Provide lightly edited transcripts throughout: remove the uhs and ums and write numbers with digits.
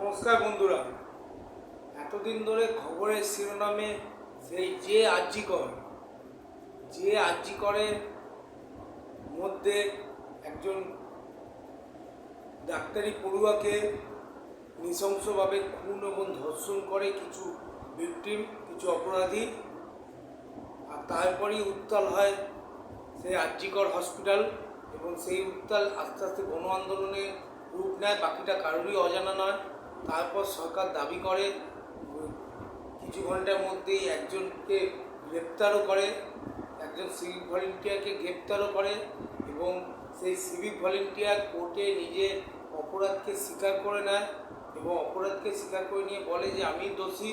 নমস্কার বন্ধুরা, এতদিন ধরে খবরের শিরোনামে সেই যে আরজিকরের মধ্যে একজন ডাক্তারি পড়ুয়াকে নৃশংসভাবে খুন এবং ধর্ষণ করে কিছু কিছু অপরাধী। আর তারপরেই উত্তাল হয় সেই আরজিকর হসপিটাল এবং সেই উত্তাল আস্তে আস্তে গণ আন্দোলনে রূপ নেয়। বাকিটা কারোরই অজানা নয়। তারপর সরকার দাবি করে কিছু ঘন্টার মধ্যেই একজনকে গ্রেপ্তারও করে, একজন সিভিক ভলেন্টিয়ারকে গ্রেপ্তারও করে এবং সেই সিভিক ভলেন্টিয়ার কোর্টে নিজের অপরাধকে স্বীকার করে নেয় এবং অপরাধকে স্বীকার করে নিয়ে বলে যে আমি দোষী,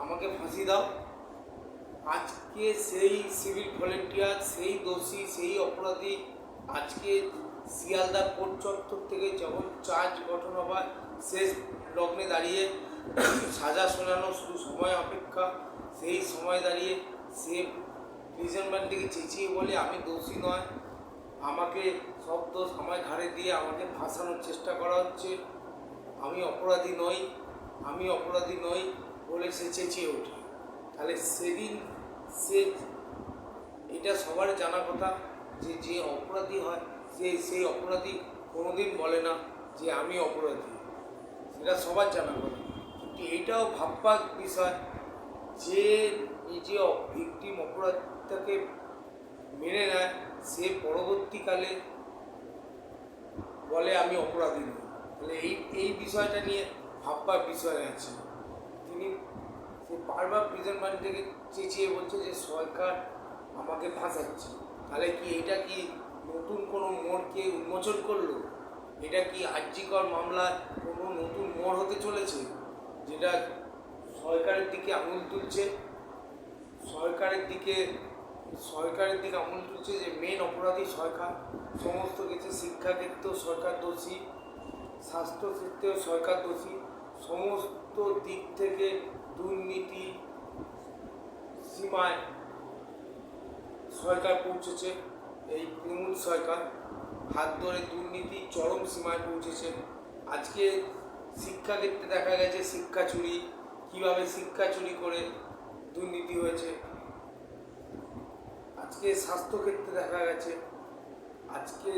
আমাকে ফাঁসি দাও। আজকে সেই সিভিক ভলেন্টিয়ার, সেই দোষী, সেই অপরাধী আজকে শিয়ালদা কোর্ট চত্বর থেকে যখন চার্জ গঠন হবার শেষ লগ্নে দাঁড়িয়ে সাজা শোনানো শুধু সময় অপেক্ষা, সেই সময় দাঁড়িয়ে সে প্রিজন ভ্যান থেকে চেঁচিয়ে বলে আমি দোষী নয়, আমাকে সব দোষ আমার ঘাড়ে দিয়ে আমাকে ফাঁসানোর চেষ্টা করা হচ্ছে, আমি অপরাধী নই বলে সে চেঁচিয়ে ওঠে। তাহলে সেদিন এটা সবার জানা কথা যে যে অপরাধী হয় সেই অপরাধী কোনোদিন বলে না যে আমি অপরাধী, সেটা সবার জানা কথা। কিন্তু এইটাও ভাববার বিষয় যে নিজে ভিকটিম অপরাধটাকে মেনে নেয়, সে পরবর্তীকালে বলে আমি অপরাধী নই। তাহলে এই বিষয়টা নিয়ে ভাববার বিষয় আছে। সে বারবার প্রিজন ভ্যান থেকে চেঁচিয়ে বলছে যে সরকার আমাকে ফাঁসাচ্ছে। তাহলে এটা কি নতুন কোনো মোড়কে উন্মোচন করলো? এটা কি আরজিকর মামলার কোনো নতুন মোড় হতে চলেছে, যেটা সরকারের দিকে আঙুল তুলছে? সরকারের দিকে আঙুল তুলছে যে মেন অপরাধী সরকার। সমস্ত কিছু শিক্ষাক্ষেত্রেও সরকার দোষী, স্বাস্থ্যক্ষেত্রেও সরকার দোষী, সমস্ত দিক থেকে দুর্নীতি সীমায় সরকার পৌঁছেছে। এই তৃণমূল সরকার হাত ধরে দুর্নীতি চরম সীমায় পৌঁছেছে। আজকে শিক্ষাক্ষেত্রে দেখা গেছে শিক্ষা চুরি, কীভাবে শিক্ষা চুরি করে দুর্নীতি হয়েছে। আজকে স্বাস্থ্যক্ষেত্রে দেখা গেছে, আজকে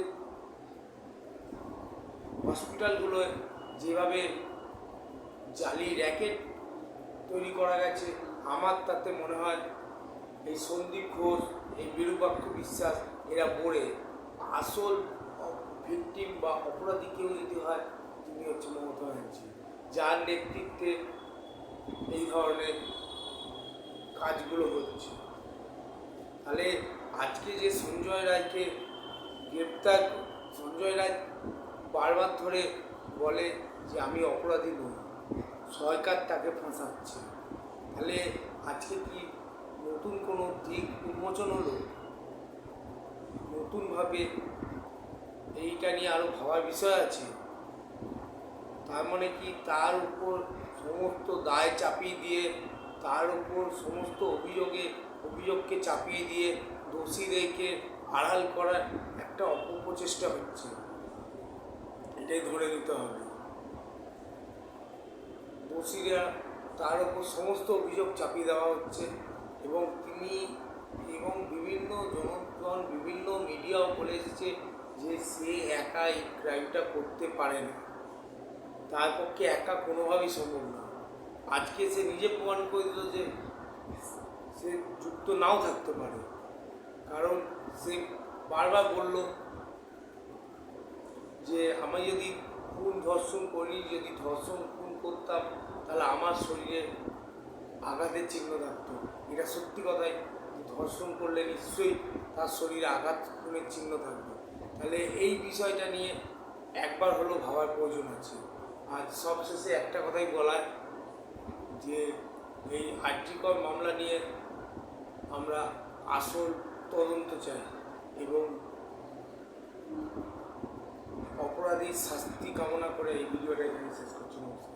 হসপিটালগুলোয় যেভাবে জালি র্যাকেট তৈরি করা গেছে, আমার তাতে মনে হয় এই সন্দীপ ঘোষ, এই বিরূপাক্ষ বিশ্বাস, এরা পড়ে আসল ভিকটিম বা অপরাধী কেউ যদি হয় তিনি হচ্ছে মমতা ব্যানার্জি, যার নেতৃত্বে এই ধরনের কাজগুলো হচ্ছে। তাহলে আজকে যে সঞ্জয় রায়কে গ্রেপ্তার, সঞ্জয় রায় বারবার ধরে বলে যে আমি অপরাধী নই, সরকার তাকে ফাঁসাচ্ছে। তাহলে আজকে কি নতুন কোনো দিক উন্মোচন হলো? নতুনভাবে এইটা নিয়ে আরও ভাবার বিষয় আছে। তার মানে কি তার উপর সমস্ত দায় চাপিয়ে দিয়ে, তার উপর সমস্ত অভিযোগকে চাপিয়ে দিয়ে দোষীদেরকে আড়াল করার একটা অপপ্রচেষ্টা হচ্ছে, এটাই ধরে নিতে হবে। দোষীরা তার উপর সমস্ত অভিযোগ চাপিয়ে দেওয়া হচ্ছে এবং বিভিন্ন জনগণ, বিভিন্ন মিডিয়াও বলে এসেছে যে সে একা এই ক্রাইমটা করতে পারে না, তার পক্ষে একা কোনোভাবেই সম্ভব না। আজকে সে নিজে প্রমাণ করে দিল যে সে যুক্ত নাও থাকতে পারে, কারণ সে বারবার বলল যে আমি যদি ধর্ষণ করি, যদি ধর্ষণ খুন করতাম তাহলে আমার শরীরে আঘাতের চিহ্ন থাকতো। এটা সত্যি কথাই, ধর্ষণ করলে নিশ্চয়ই তার শরীরে আঘাত খুনের চিহ্ন থাকবে। তাহলে এই বিষয়টা নিয়ে একবার হলেও ভাবার প্রয়োজন আছে। আর সবশেষে একটা কথাই বলার, যে এই আরজিকর মামলা নিয়ে আমরা আসল তদন্ত চাই এবং অপরাধীর শাস্তি কামনা করে এই ভিডিওটা এখানে শেষ করছি। নমস্কার।